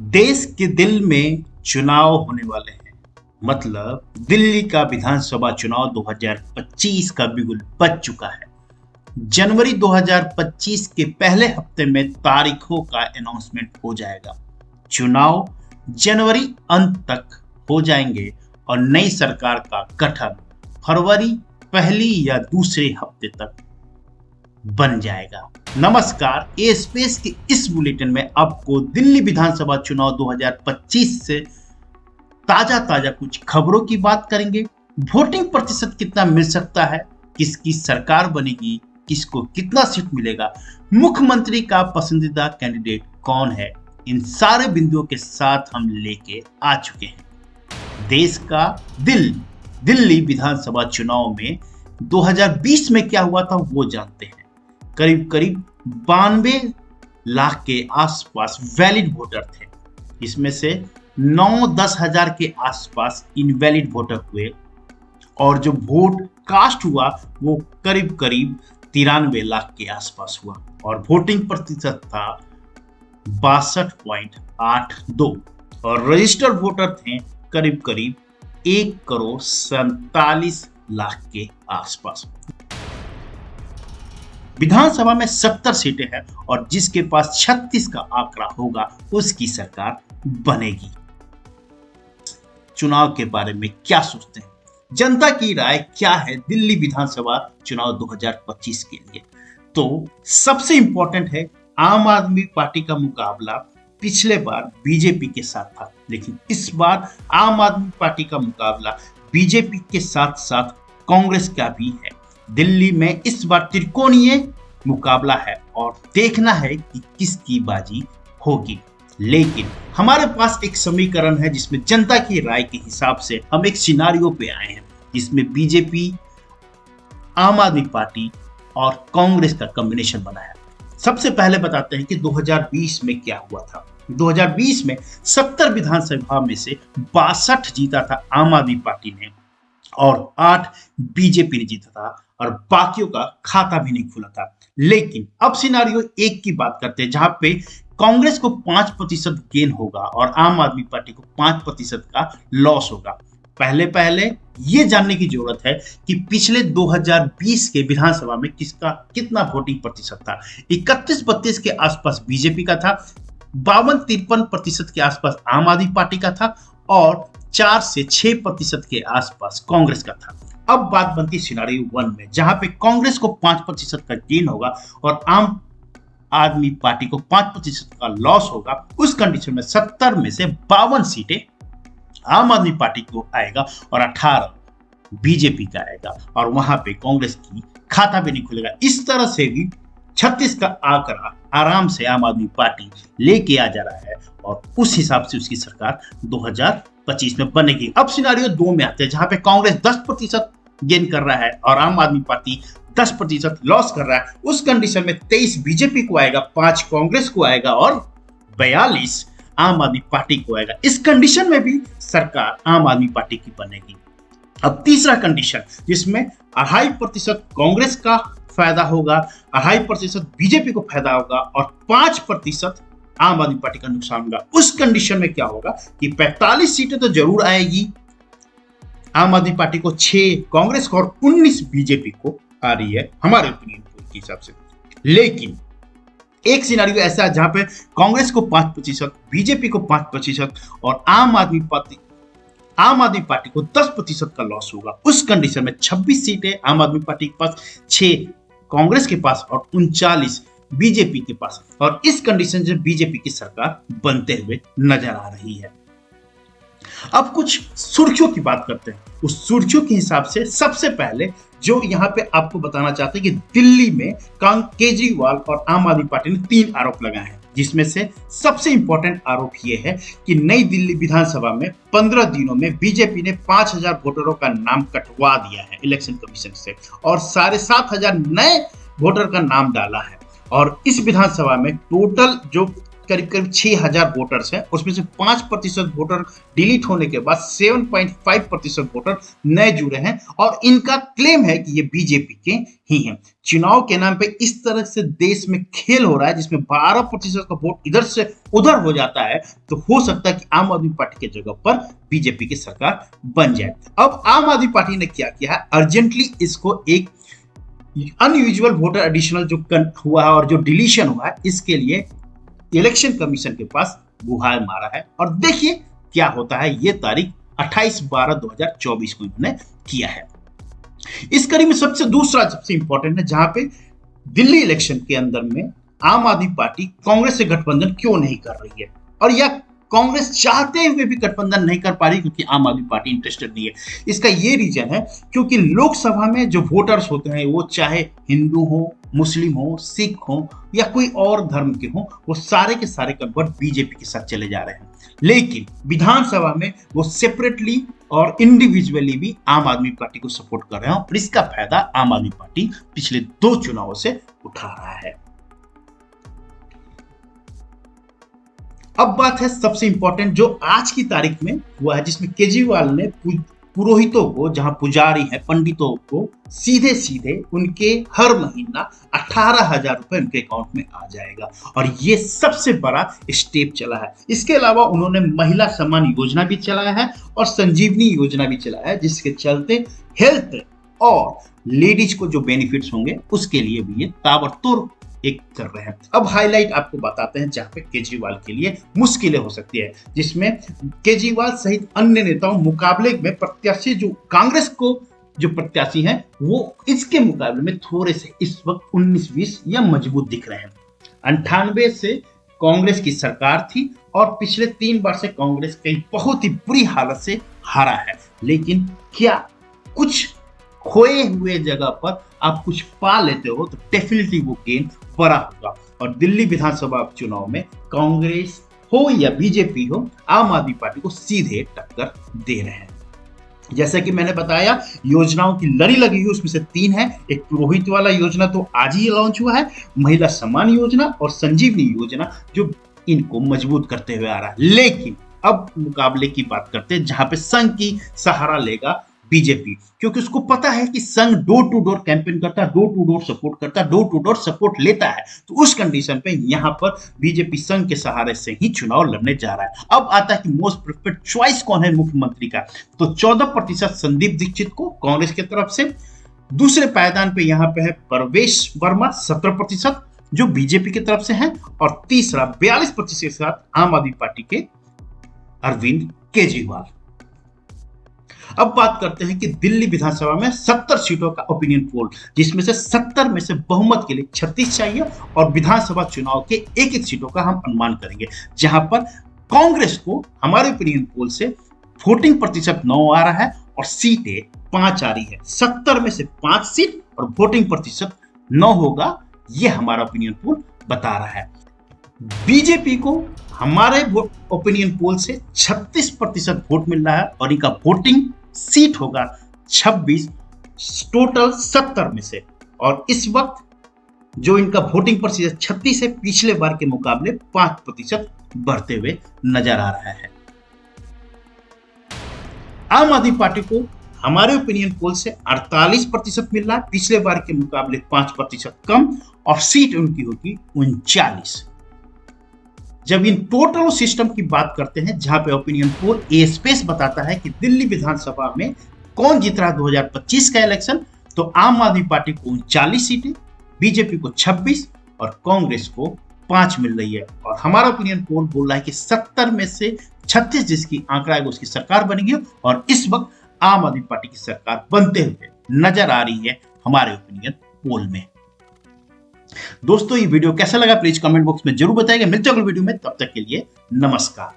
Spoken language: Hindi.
देश के दिल में चुनाव होने वाले हैं। मतलब दिल्ली का विधानसभा चुनाव 2025 का बिगुल बज चुका है। जनवरी 2025 के पहले हफ्ते में तारीखों का अनाउंसमेंट हो जाएगा। चुनाव जनवरी अंत तक हो जाएंगे और नई सरकार का गठन फरवरी पहली या दूसरे हफ्ते तक बन जाएगा। नमस्कार, ए स्पेस के इस बुलेटिन में आपको दिल्ली विधानसभा चुनाव 2025 से ताजा कुछ खबरों की बात करेंगे। वोटिंग प्रतिशत कितना मिल सकता है, किसकी सरकार बनेगी, किसको कितना सीट मिलेगा, मुख्यमंत्री का पसंदीदा कैंडिडेट कौन है, इन सारे बिंदुओं के साथ हम लेके आ चुके हैं। देश का दिल्ली विधानसभा चुनाव में 2020 में क्या हुआ था वो जानते हैं। करीब 92 लाख के आसपास वैलिड वोटर थे। इसमें से 9-10 हजार के आसपास इनवैलिड वोटर हुए और जो वोट कास्ट हुआ वो करीब 93 लाख के आसपास हुआ और वोटिंग प्रतिशत था 62.82 और रजिस्टर्ड वोटर थे करीब 1,47 लाख के आसपास। विधानसभा में 70 सीटें हैं और जिसके पास 36 का आंकड़ा होगा उसकी सरकार बनेगी। चुनाव के बारे में क्या सोचते हैं, जनता की राय क्या है दिल्ली विधानसभा चुनाव 2025 के लिए? तो सबसे इंपॉर्टेंट है, आम आदमी पार्टी का मुकाबला पिछले बार बीजेपी के साथ था, लेकिन इस बार आम आदमी पार्टी का मुकाबला बीजेपी के साथ साथ कांग्रेस का भी है। दिल्ली में इस बार त्रिकोणीय मुकाबला है और देखना है कि किसकी बाजी होगी। लेकिन हमारे पास एक समीकरण है जिसमें जनता की राय के हिसाब से हम एक सिनारियो पे आए हैं जिसमें बीजेपी, आम आदमी पार्टी और कांग्रेस का कॉम्बिनेशन बना है। सबसे पहले बताते हैं कि 2020 में क्या हुआ था। 2020 में 70 विधानसभा में से 62 जीता था आम आदमी पार्टी ने और 8 बीजेपी ने जीता था और बाकियों का खाता भी नहीं खुला था। लेकिन अब सिनारियो एक की बात करते हैं जहां पे कांग्रेस को 5% गेन होगा और आम आदमी पार्टी को 5% का लॉस होगा। पहले ये जानने की जरूरत है कि पिछले 2020 के विधानसभा में किसका कितना वोटिंग प्रतिशत था। 31-32 के आसपास बीजेपी का था, 52-53% के आसपास आम आदमी पार्टी का था और 4 से 6% के आसपास कांग्रेस का था। अब बात बनती सिनारियो 1 में जहां पे कांग्रेस को 5% का गेन होगा और आम आदमी पार्टी को 5% का लॉस होगा। उस कंडीशन में 70 में से 52 सीटें आम आदमी पार्टी को आएगा और 18 बीजेपी का आएगा और वहां पे कांग्रेस की खाता भी नहीं खुलेगा। इस तरह से भी 36 का आंकड़ा आराम से आम आदमी पार्टी लेके आ जा रहा है और उस हिसाब से उसकी सरकार 2025 में बनेगी। अब सिनारियो 2 में आते हैं जहां पे कांग्रेस 10% गेन कर रहा है और आम आदमी पार्टी 10% लॉस कर रहा है। उस कंडीशन में 23 बीजेपी को आएगा, 5 कांग्रेस को आएगा और 42 आम आदमी पार्टी को आएगा। इस कंडीशन में भी सरकार आम आदमी पार्टी की बनेगी। अब तीसरा कंडीशन जिसमें 2.5% कांग्रेस का फायदा होगा, 2.5% बीजेपी को फायदा होगा और 5% आम आदमी पार्टी का नुकसान होगा। उस कंडीशन में क्या होगा कि 45 सीटें तो जरूर आएगी आम आदमी पार्टी को, 6 कांग्रेस को और 19 बीजेपी को आ रही है हमारे ओपिनियन के हिसाब से। लेकिन एक सिनारियो ऐसा है जहां पे कांग्रेस को 5%, बीजेपी को 5% और आम आदमी पार्टी को 10% का लॉस होगा। उस कंडीशन में 26 सीटें आम आदमी पार्टी के पास, 6 कांग्रेस के पास और 39 बीजेपी के पास और इस कंडीशन से बीजेपी की सरकार बनते हुए नजर आ रही है। अब कुछ सुर्खियों की बात करते हैं। उस सुर्खियों के हिसाब से सबसे पहले जो यहाँ पे आपको बताना चाहते हैं कि दिल्ली में केजरीवाल और आम आदमी पार्टी ने 3 आरोप लगाए हैं, जिसमें से सबसे इंपॉर्टेंट आरोप यह है कि नई दिल्ली विधानसभा में 15 दिनों में बीजेपी ने 5,000 वोटरों का नाम कटवा दिया है इलेक्शन कमीशन से और 7,500 नए वोटर का नाम डाला है और इस विधानसभा में टोटल जो करीब करीब 6,000 वोटर्स हैं, उसमें से 5% वोटर डिलीट होने के बाद 7.5% वोटर नए जुड़े हैं और इनका क्लेम है कि ये बीजेपी के ही हैं। चुनाव के नाम पे इस तरह से देश में खेल हो रहा है जिसमें 12% का वोट इधर से उधर हो जाता है, तो हो सकता है कि आम आदमी पार्टी की जगह पर बीजेपी की सरकार बन जाए। अब आम आदमी पार्टी ने क्या किया है, अर्जेंटली इसको एक अनयूजुअल वोटर एडिशनल जो हुआ है और जो डिलीशन हुआ है, इसके लिए इलेक्शन कमीशन के पास गुहार मारा है और देखिए क्या होता है। ये तारीख 28/12/2024 को इन्होंने किया है। इस कड़ी में सबसे इंपॉर्टेंट है जहां पे दिल्ली इलेक्शन के अंदर में आम आदमी पार्टी कांग्रेस से गठबंधन क्यों नहीं कर रही है, और यह कांग्रेस चाहते हुए भी गठबंधन नहीं कर पा रही क्योंकि आम आदमी पार्टी इंटरेस्टेड नहीं है। इसका ये रीजन है क्योंकि लोकसभा में जो वोटर्स होते हैं वो चाहे हिंदू हो, मुस्लिम हो, सिख हो या कोई और धर्म के हो, वो सारे के सारे कन्वर्ट बीजेपी के साथ चले जा रहे हैं। लेकिन विधानसभा में वो सेपरेटली और इंडिविजुअली भी आम आदमी पार्टी को सपोर्ट कर रहे हैं और इसका फायदा आम आदमी पार्टी पिछले 2 चुनावों से उठा रहा है। अब बात है सबसे इंपॉर्टेंट जो आज की तारीख में हुआ है, जिसमें केजरीवाल ने पुरोहितों को, जहां पुजारी हैं, पंडितों को सीधे सीधे उनके हर महीना 18,000 रुपए उनके अकाउंट में आ जाएगा और ये सबसे बड़ा स्टेप चला है। इसके अलावा उन्होंने महिला सम्मान योजना भी चलाया है और संजीवनी योजना भी चलाया है, जिसके चलते हेल्थ और लेडीज को जो बेनिफिट्स होंगे उसके लिए भी ये ताबड़तोड़ एक कर रहे हैं। अब हाईलाइट आपको बताते हैं जहां पे केजरीवाल के लिए मुश्किलें हो सकती है, जिसमें केजरीवाल सहित अन्य नेताओं मुकाबले में प्रत्याशी जो कांग्रेस को जो प्रत्याशी हैं वो इसके मुकाबले में थोड़े से इस वक्त 19-20 या मजबूत दिख रहे हैं। 98 से कांग्रेस की सरकार थी और पिछले 3 बार से कांग्रेस कई बहुत ही बुरी हालत से हारा है, लेकिन क्या कुछ खोए हुए जगह पर आप कुछ पा लेते हो तो डेफिनेटली वो गेन बड़ा होगा। और दिल्ली विधानसभा चुनाव में कांग्रेस हो या बीजेपी हो, आम आदमी पार्टी को सीधे टक्कर दे रहे हैं। जैसा कि मैंने बताया, योजनाओं की लड़ी लगी हुई, उसमें से 3 है। एक पुरोहित वाला योजना तो आज ही लॉन्च हुआ है, महिला सम्मान योजना और संजीवनी योजना जो इनको मजबूत करते हुए आ रहा है। लेकिन अब मुकाबले की बात करते हैं जहां पे संघ की सहारा लेगा बीजेपी, क्योंकि उसको पता है कि संघ डोर टू डोर कैंपेन करता है, डोर टू डोर सपोर्ट करता है, डोर टू डोर सपोर्ट लेता है। तो उस कंडीशन पे यहां पर बीजेपी संघ के सहारे से ही चुनाव लड़ने जा रहा है। अब आता है कि मोस्ट प्रेफर्ड चॉइस कौन है मुख्यमंत्री का, तो 14% संदीप दीक्षित को कांग्रेस की तरफ से, दूसरे पायदान पे यहां पे है परवेश वर्मा 17% जो बीजेपी की तरफ से है, और तीसरा 42% के साथ आम आदमी पार्टी के अरविंद केजरीवाल। अब बात करते हैं कि दिल्ली विधानसभा में 70 सीटों का ओपिनियन पोल, जिसमें से 70 में से बहुमत के लिए 36 चाहिए और विधानसभा चुनाव के एक सीटों का हम अनुमान करेंगे, जहां पर कांग्रेस को हमारे ओपिनियन पोल से वोटिंग प्रतिशत 9 आ रहा है और सीटें 5 आ रही है। 70 में से 5 सीट और वोटिंग प्रतिशत 9 होगा, यह हमारा ओपिनियन पोल बता रहा है। बीजेपी को हमारे ओपिनियन पोल से 36% वोट मिल रहा है और इनका वोटिंग सीट होगा 26 टोटल 70 में से, और इस वक्त जो इनका वोटिंग प्रतिशत 36 है, पिछले बार के मुकाबले 5% बढ़ते हुए नजर आ रहा है। आम आदमी पार्टी को हमारे ओपिनियन पोल से 48% मिल रहा है, पिछले बार के मुकाबले 5% कम, और सीट उनकी होगी 39। जब इन टोटल सिस्टम की बात करते हैं जहां पे ओपिनियन पोल ए स्पेस बताता है कि दिल्ली विधानसभा में कौन जीत रहा है 2025 का इलेक्शन, तो आम आदमी पार्टी को 39 सीटें, बीजेपी को 26 और कांग्रेस को 5 मिल रही है। और हमारा ओपिनियन पोल बोल रहा है कि 70 में से 36 जिसकी आंकड़ा है उसकी सरकार बनेगी, और इस वक्त आम आदमी पार्टी की सरकार बनते हुए नजर आ रही है हमारे ओपिनियन पोल में। दोस्तों, ये वीडियो कैसा लगा प्लीज कमेंट बॉक्स में जरूर बताइएगा। मिलते हैं अगले वीडियो में, तब तक के लिए नमस्कार।